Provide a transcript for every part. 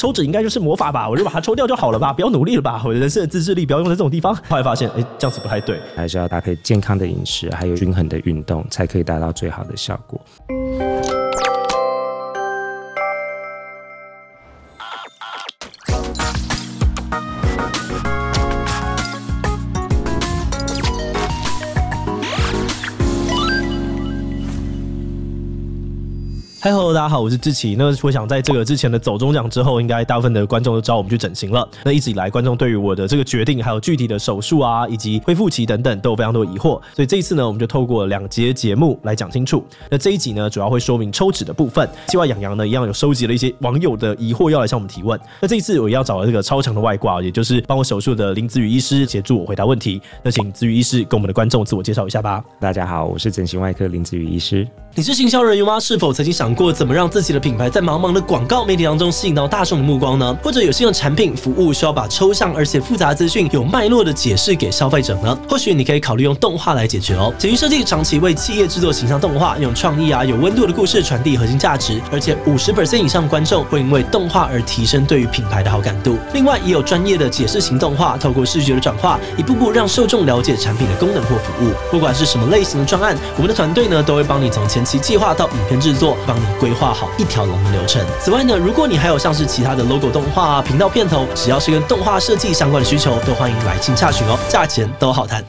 抽脂应该就是魔法吧，我就把它抽掉就好了吧，不要努力了吧，我的人生的自制力不要用在这种地方。后来发现，这样子不太对，还是要搭配健康的饮食，还有均衡的运动，才可以达到最好的效果。Hello， 大家好，我是志祺。那我想在这个之前的走中奖之后，应该大部分的观众都知道我们去整形了。那一直以来，观众对于我的这个决定，还有具体的手术啊，以及恢复期等等，都有非常多的疑惑。所以这一次呢，我们就透过2节节目来讲清楚。那这一集呢，主要会说明抽脂的部分。计划养羊呢，一样有收集了一些网友的疑惑，要来向我们提问。那这一次我也要找了这个超强的外挂，也就是帮我手术的林子宇医师协助我回答问题。那请子宇医师跟我们的观众自我介绍一下吧。大家好，我是整形外科林子宇医师。你是行销人员吗？是否曾经想过怎么让自己的品牌在茫茫的广告媒体当中吸引到大众的目光呢？或者有些的产品服务需要把抽象而且复杂的资讯有脉络的解释给消费者呢？或许你可以考虑用动画来解决哦。简讯设计长期为企业制作形象动画，用创意有温度的故事传递核心价值，而且50% 以上的观众会因为动画而提升对于品牌的好感度。另外也有专业的解释型动画，透过视觉的转化，一步步让受众了解产品的功能或服务。不管是什么类型的专案，我们的团队呢都会帮你从前期计划到影片制作，帮你规划好一条龙的流程。此外呢，如果你还有像是其他的 logo 动画频道片头，只要是跟动画设计相关的需求，都欢迎来信洽询哦，价钱都好谈。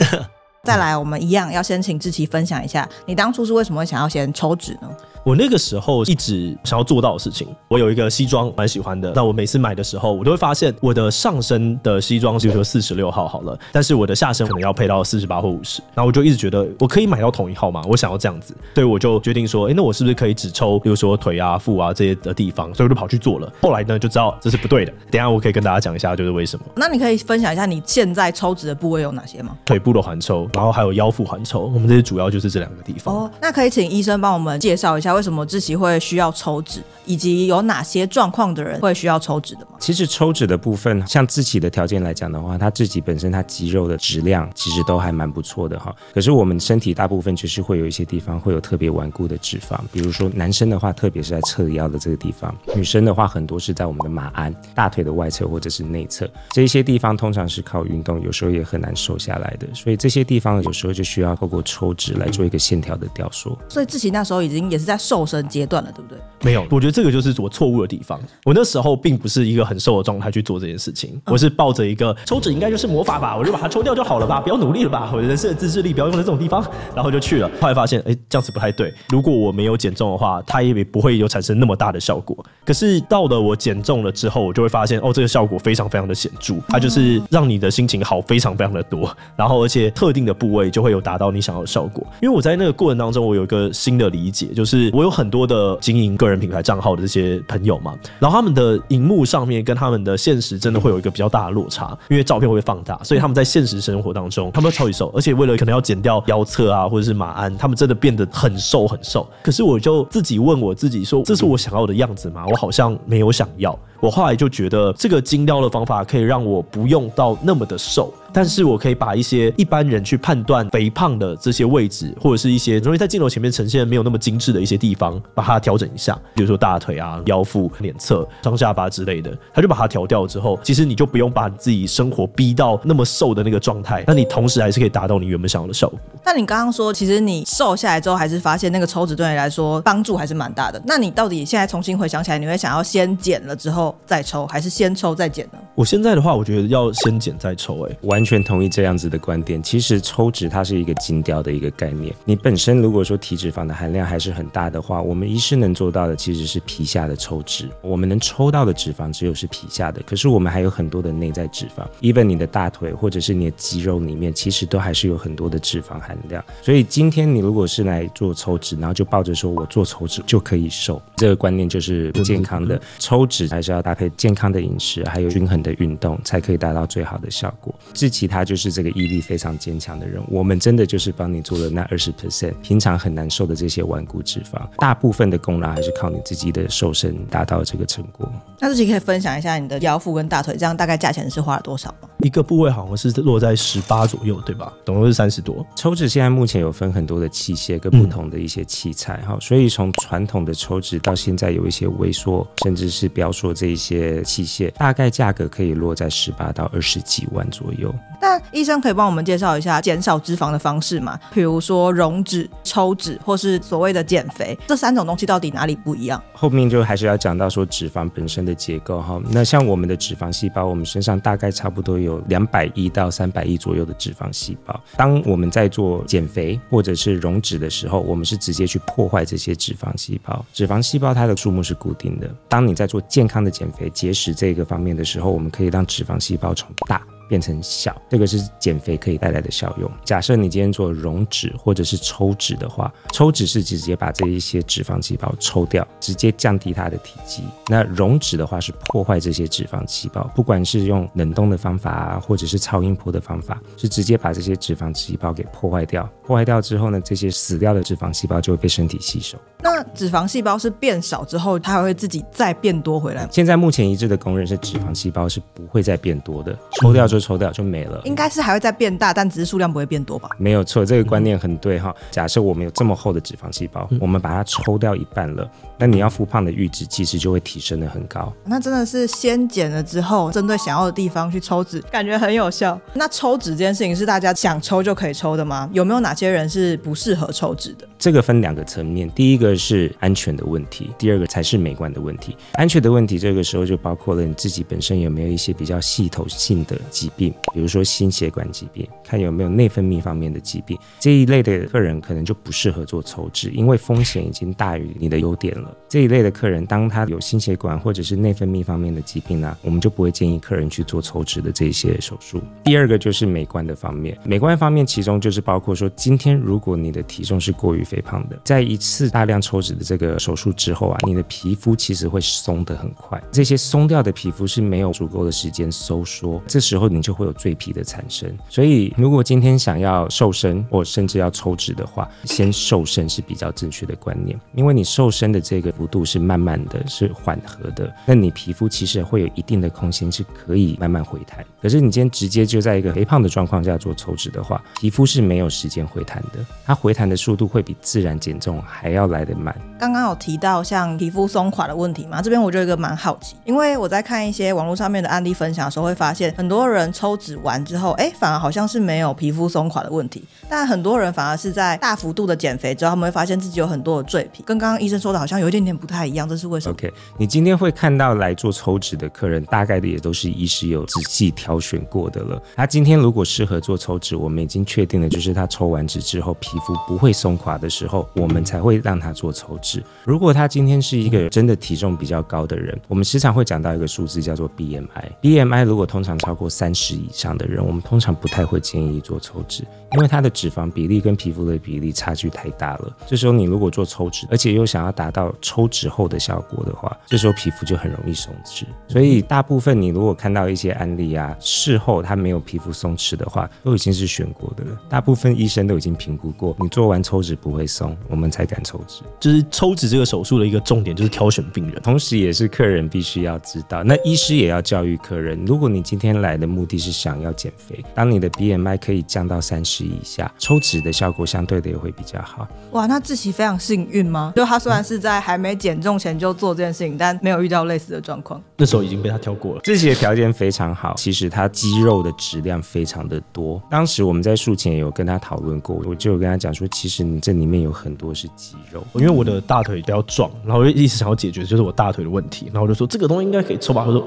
再来，我们一样要先请志祺分享一下，你当初是为什么会想要先抽脂呢？我那个时候一直想要做到的事情，我有一个西装蛮喜欢的，那我每次买的时候，我都会发现我的上身的西装，比如说46号好了，但是我的下身可能要配到48或50，然后我就一直觉得我可以买到同一号吗？我想要这样子，所以我就决定说，那我是不是可以只抽，比如说腿啊、腹啊这些的地方，所以我就跑去做了。后来呢，就知道这是不对的。等一下我可以跟大家讲一下，就是为什么。那你可以分享一下你现在抽脂的部位有哪些吗？腿部的环抽，然后还有腰腹环抽，我们这些主要就是这2个地方。那可以请医生帮我们介绍一下，为什么志祺会需要抽脂，以及有哪些状况的人会需要抽脂的吗？其实抽脂的部分，像志祺的条件来讲的话，他自己本身他肌肉的质量其实都还蛮不错的哈。可是我们身体大部分就是会有一些地方会有特别顽固的脂肪，比如说男生的话，特别是在侧腰的这个地方；女生的话，很多是在我们的马鞍、大腿的外侧或者是内侧。这些地方通常是靠运动，有时候也很难瘦下来的，所以这些地方有时候就需要透过抽脂来做一个线条的雕塑。所以志祺那时候已经也是在瘦身阶段了，对不对？没有，我觉得这个就是我错误的地方。我那时候并不是一个很瘦的状态去做这件事情，我是抱着一个抽脂应该就是魔法吧，我就把它抽掉就好了吧，不要努力了吧，我的人生的自制力不要用在这种地方，然后就去了。后来发现，这样子不太对。如果我没有减重的话，它也不会有产生那么大的效果。可是到了我减重了之后，我就会发现，这个效果非常非常的显著，它就是让你的心情好非常非常的多，然后而且特定的部位就会有达到你想要的效果。因为我在那个过程当中，我有一个新的理解，就是我有很多的经营个人品牌账号的这些朋友嘛，然后他们的荧幕上面跟他们的现实真的会有一个比较大的落差，因为照片会放大，所以他们在现实生活当中，他们都超级瘦，而且为了可能要减掉腰侧啊或者是马鞍，他们真的变得很瘦很瘦。可是我就自己问我自己说，这是我想要的样子吗？我好像没有想要。我后来就觉得这个精雕的方法可以让我不用到那么的瘦，但是我可以把一些一般人去判断肥胖的这些位置，或者是一些容易在镜头前面呈现没有那么精致的一些地方，把它调整一下，比如说大腿啊、腰腹、脸侧、双下巴之类的，他就把它调掉之后，其实你就不用把自己生活逼到那么瘦的那个状态，那你同时还是可以达到你原本想要的效果。那你刚刚说，其实你瘦下来之后，还是发现那个抽脂对你来说帮助还是蛮大的。那你到底现在重新回想起来，你会想要先减了之后再抽，还是先抽再减呢？我现在的话，我觉得要先减再抽。完全同意这样子的观点。其实抽脂它是一个精雕的一个概念，你本身如果说体脂肪的含量还是很大的话，我们医师能做到的其实是皮下的抽脂。我们能抽到的脂肪只有是皮下的，可是我们还有很多的内在脂肪 ，even 你的大腿或者是你的肌肉里面，其实都还是有很多的脂肪含量。所以今天你如果是来做抽脂，然后就抱着说我做抽脂就可以瘦，这个观念就是不健康的。抽脂还是要搭配健康的饮食，还有均衡的运动，才可以达到最好的效果。志祺他就是这个毅力非常坚强的人，我们真的就是帮你做了那20%，平常很难受的这些顽固脂肪，大部分的功劳还是靠你自己的瘦身达到这个成果。那志祺可以分享一下你的腰腹跟大腿，这样大概价钱是花了多少吗？一个部位好像是落在18左右，对吧？总共是30多。抽脂现在目前有分很多的器械跟不同的一些器材，所以从传统的抽脂到现在有一些微缩甚至是标缩这一些器械，大概价格可以落在18到20几万左右。但医生可以帮我们介绍一下减少脂肪的方式吗？比如说溶脂、抽脂或是所谓的减肥，这3种东西到底哪里不一样？后面就还是要讲到说脂肪本身的结构。那像我们的脂肪细胞，我们身上大概差不多有200亿到300亿左右的脂肪细胞。当我们在做减肥或者是溶脂的时候，我们是直接去破坏这些脂肪细胞。脂肪细胞它的数目是固定的，当你在做健康的减肥节食这个方面的时候，我们可以让脂肪细胞从大变成小，这个是减肥可以带来的效用。假设你今天做溶脂或者是抽脂的话，抽脂是直接把这一些脂肪细胞抽掉，直接降低它的体积。那溶脂的话是破坏这些脂肪细胞，不管是用冷冻的方法或者是超音波的方法，是直接把这些脂肪细胞给破坏掉。破坏掉之后呢，这些死掉的脂肪细胞就会被身体吸收。那脂肪细胞是变少之后，它还会自己再变多回来吗？现在目前一致的公认是脂肪细胞是不会再变多的，抽掉就抽掉就没了。应该是还会再变大，但只是数量不会变多吧？没有错，这个观念很对哈。假设我们有这么厚的脂肪细胞，我们把它抽掉一半了，那你要复胖的阈值其实就会提升得很高。那真的是先减了之后，针对想要的地方去抽脂，感觉很有效。那抽脂这件事情是大家想抽就可以抽的吗？有没有哪些人是不适合抽脂的？这个分2个层面，第一个是安全的问题，第二个才是美观的问题。安全的问题这个时候就包括了你自己本身有没有一些比较系统性的疾病，比如说心血管疾病，看有没有内分泌方面的疾病，这一类的客人可能就不适合做抽脂，因为风险已经大于你的优点了。这一类的客人当他有心血管或者是内分泌方面的疾病呢，我们就不会建议客人去做抽脂的这些手术。第二个就是美观的方面，美观方面其中就是包括说，今天如果你的体重是过于肥胖的，在一次大量抽脂的这个手术之后啊，你的皮肤其实会松得很快，这些松掉的皮肤是没有足够的时间收缩，这时候你就会有赘皮的产生。所以如果今天想要瘦身或甚至要抽脂的话，先瘦身是比较正确的观念，因为你瘦身的这个幅度是慢慢的，是缓和的，那你皮肤其实会有一定的空间是可以慢慢回弹。可是你今天直接就在一个肥胖的状况下做抽脂的话，皮肤是没有时间回弹的，它回弹的速度会比自然减重还要来得慢。刚刚有提到像皮肤松垮的问题嘛，这边我就有一个蛮好奇，因为我在看一些网络上面的案例分享的时候，会发现很多人抽脂完之后，反而好像是没有皮肤松垮的问题，但很多人反而是在大幅度的减肥之后，他们会发现自己有很多的赘皮，跟刚刚医生说的好像有一点点不太一样，这是为什么？ OK， 你今天会看到来做抽脂的客人，大概的也都是医师有仔细挑选过的了。他今天如果适合做抽脂，我们已经确定了，就是他抽完脂之后皮肤不会松垮的时候，我们才会让他做抽脂。如果他今天是一个真的体重比较高的人，我们时常会讲到一个数字叫做 BMI。BMI 如果通常超过30以上的人，我们通常不太会建议做抽脂，因为他的脂肪比例跟皮肤的比例差距太大了。这时候你如果做抽脂，而且又想要达到抽脂后的效果的话，这时候皮肤就很容易松弛。所以大部分你如果看到一些案例啊，事后他没有皮肤松弛的话，都已经是选过的了。大部分医生都已经评估过，你做完抽脂不会松，我们才敢抽脂。就是抽脂这个手术的一个重点就是挑选病人，同时也是客人必须要知道，那医师也要教育客人，如果你今天来的目的是想要减肥，当你的 BMI 可以降到30以下，抽脂的效果相对的也会比较好。哇，那志祺非常幸运吗？就他虽然是在还没减重前就做这件事情，但没有遇到类似的状况。那时候已经被他挑过了。志祺的条件非常好，其实他肌肉的质量非常的多。当时我们在术前也有跟他讨论过，我就有跟他讲说，其实你这里面有很多是肌肉。因为我的大腿比较壮，然后我就一直想要解决就是我大腿的问题，然后我就说这个东西应该可以抽吧。他说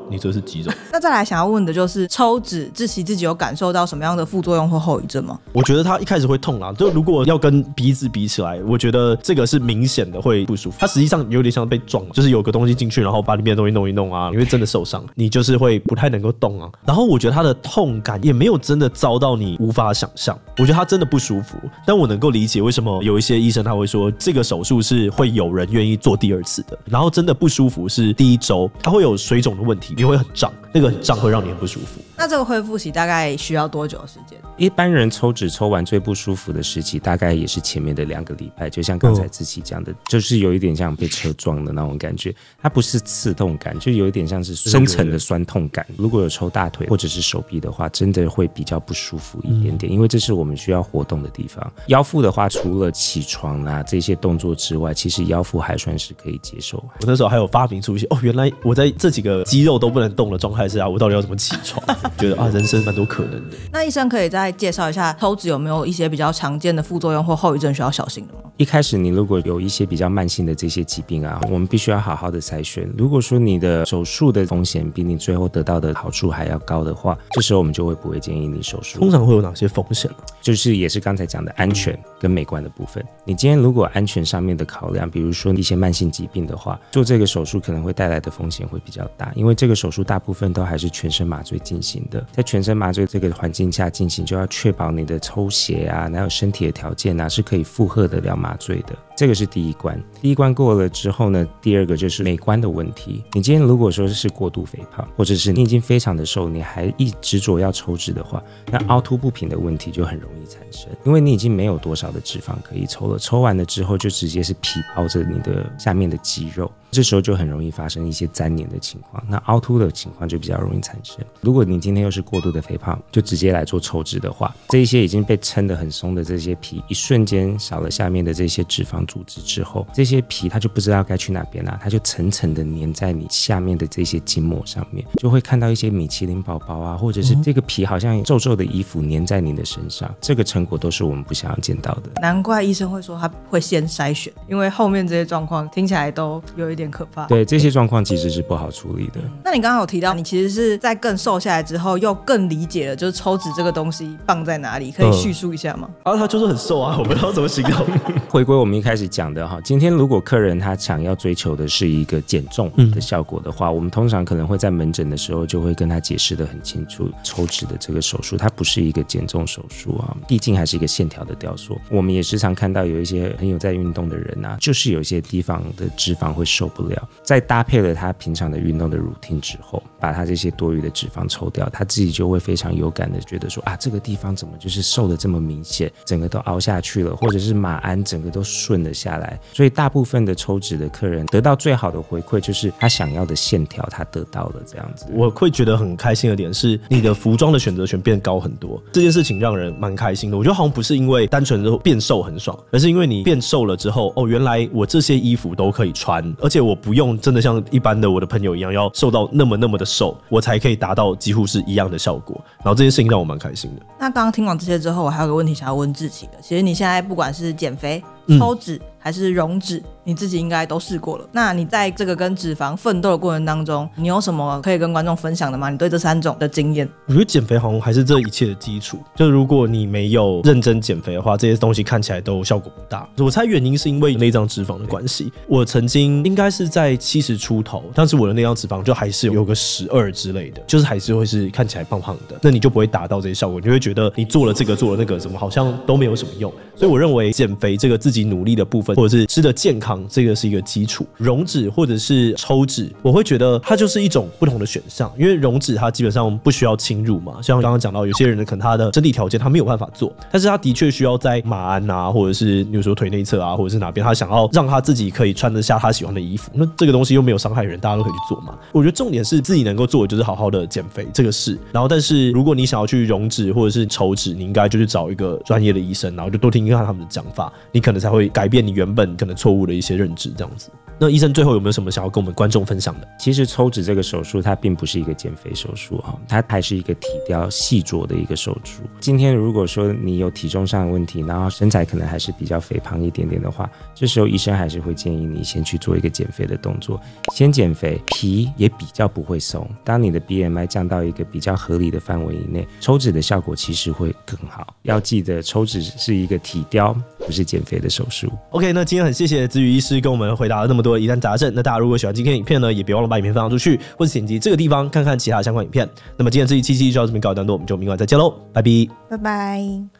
你这是肌肉。那再来想要问的就是抽脂，志祺自己有感受到什么样的副作用或后遗症吗？我觉得他一开始会痛啊，就如果要跟鼻子比起来，我觉得这个是明显的会不舒服。它实际上有点像被撞，就是有个东西进去，然后把里面的东西弄一弄啊，你会真的受伤，你就是会不太能够动啊。然后我觉得他的痛感也没有真的糟到你无法想象，我觉得他真的不舒服。但我能够理解为什么有一些医生他会说这个手术是会有人愿意做第2次的。然后真的不舒服是第1周，它会有水肿的问题，你会很胀，那个很胀会让你很不舒服。那这个恢复期大概需要多久的时间？一般人抽脂抽完最不舒服的时期大概也是前面的2个礼拜，就像刚才志祺讲的，就是有一点像被车撞的那种感觉，它不是刺痛感，就有一点像是深层的酸痛感。如果有抽大腿或者是手臂的话，真的会比较不舒服一点点，因为这是我们需要活动的地方。腰腹的话，除了起床啊这些动作之外，其实腰腹还算是可以接受。我那时候还有发明出一些原来我在这几个肌肉都不能动的状态下，我到底要怎么起床？觉得人生蛮多可能的。那医生可以再介绍一下抽脂有没有一些比较常见的副作用或后遗症需要小心的吗？一开始你如果有一些比较慢性的这些疾病啊，我们必须要好好的筛选。如果说你的手术的风险比你最后得到的好处还要高的话，这时候我们就不会建议你手术。通常会有哪些风险呢？就是也是刚才讲的安全跟美观的部分。你今天如果安全上面的考量，比如说一些慢性疾病的话，做这个手术可能会带来的风险会比较大，因为这个手术大部分都还是全身麻醉进行的。在全身麻醉这个环境下进行，就要确保你的抽血啊，还有身体的条件啊是可以负荷得了麻醉的。这个是第一关。第一关过了之后呢，第二个就是美观的问题。你今天如果说是过度肥胖，或者是你已经非常的瘦，你还一执着要抽脂的话，那凹凸不平的问题就很容易产生，因为你已经没有多少的脂肪可以抽了，抽完了之后就直接是皮包着你的下面的肌肉，这时候就很容易发生一些粘连的情况，那凹凸的情况就比较容易产生。如果你今天又是过度的肥胖，就直接来做抽脂的话，这一些已经被撑得很松的这些皮，一瞬间少了下面的这些脂肪组织之后，这些皮它就不知道该去哪边啦，它就层层的粘在你下面的这些筋膜上面，就会看到一些米其林宝宝啊，或者是这个皮好像皱皱的衣服粘在你的身上，这个成果都是我们不想要见到的。难怪医生会说他会先筛选，因为后面这些状况听起来都有一点可怕。对，这些状况其实是不好处理的。那你刚刚有提到你其实是在更瘦下来之后又更理解了就是抽脂这个东西棒在哪里，可以叙述一下吗？他就是很瘦啊，我不知道怎么形容。回归我们一开始讲的哈，今天如果客人他想要追求的是一个减重的效果的话，我们通常可能会在门诊的时候就会跟他解释得很清楚，抽脂的这个手术它不是一个减重手术啊，毕竟还是一个线条的雕塑。我们也时常看到有一些很有在运动的人啊，就是有一些地方的脂肪会受不了，在搭配了他平常的运动的 routine 之后，把他这些多余的脂肪抽掉，他自己就会非常有感的觉得说这个地方怎么就是瘦的这么明显，整个都凹下去了，或者是马鞍整个都顺了下来。所以大部分的抽脂的客人得到最好的回馈就是他想要的线条他得到了这样子。我会觉得很开心的点是你的服装的选择权变高很多，这件事情让人蛮开心的。我觉得好像不是因为单纯的变瘦很爽，而是因为你变瘦了之后原来我这些衣服都可以穿，而且我不用真的像一般的我的朋友一样要瘦到那么的瘦，我才可以达到几乎是一样的效果。然后这件事情让我蛮开心的。那刚刚听完这些之后，我还有个问题想要问志祺的。其实你现在不管是减肥、抽脂还是溶脂，你自己应该都试过了。那你在这个跟脂肪奋斗的过程当中，你有什么可以跟观众分享的吗？你对这3种的经验？我觉得减肥好像还是这一切的基础，就如果你没有认真减肥的话，这些东西看起来都效果不大。我猜原因是因为内脏脂肪的关系。我曾经应该是在70出头，但是我的内脏脂肪就还是有个12之类的，就是还是会是看起来胖胖的，那你就不会达到这些效果，你就会觉得你做了这个做了那个怎么好像都没有什么用。所以我认为减肥这个自己努力的部分，或者是吃的健康，这个是一个基础。溶脂或者是抽脂，我会觉得它就是一种不同的选项，因为溶脂它基本上不需要侵入嘛，像刚刚讲到有些人可能他的身体条件他没有办法做，但是他的确需要在马鞍啊，或者是比如说腿内侧啊，或者是哪边他想要让他自己可以穿得下他喜欢的衣服，那这个东西又没有伤害人，大家都可以去做嘛。我觉得重点是自己能够做的就是好好的减肥这个事，然后但是如果你想要去溶脂或者是抽脂，你应该就去找一个专业的医生，然后就多听听看他们的讲法，你可能才会改变你原本可能错误的一些认知这样子。那医生最后有没有什么想要跟我们观众分享的？其实抽脂这个手术它并不是一个减肥手术，它还是一个体雕细琢的一个手术。今天如果说你有体重上的问题，然后身材可能还是比较肥胖一点点的话，这时候医生还是会建议你先去做一个减肥的动作。先减肥，皮也比较不会松，当你的 BMI 降到一个比较合理的范围以内，抽脂的效果其实会更好。要记得抽脂是一个体雕，不是减肥的手术。 OK， 那今天很谢谢子宇医师跟我们回答了那么多的疑难杂症。那大家如果喜欢今天的影片呢，也别忘了把影片分享出去，或者点击这个地方看看其他相关影片。那么今天这一期就到这边告一段落，我们就明晚再见喽，拜拜，拜拜。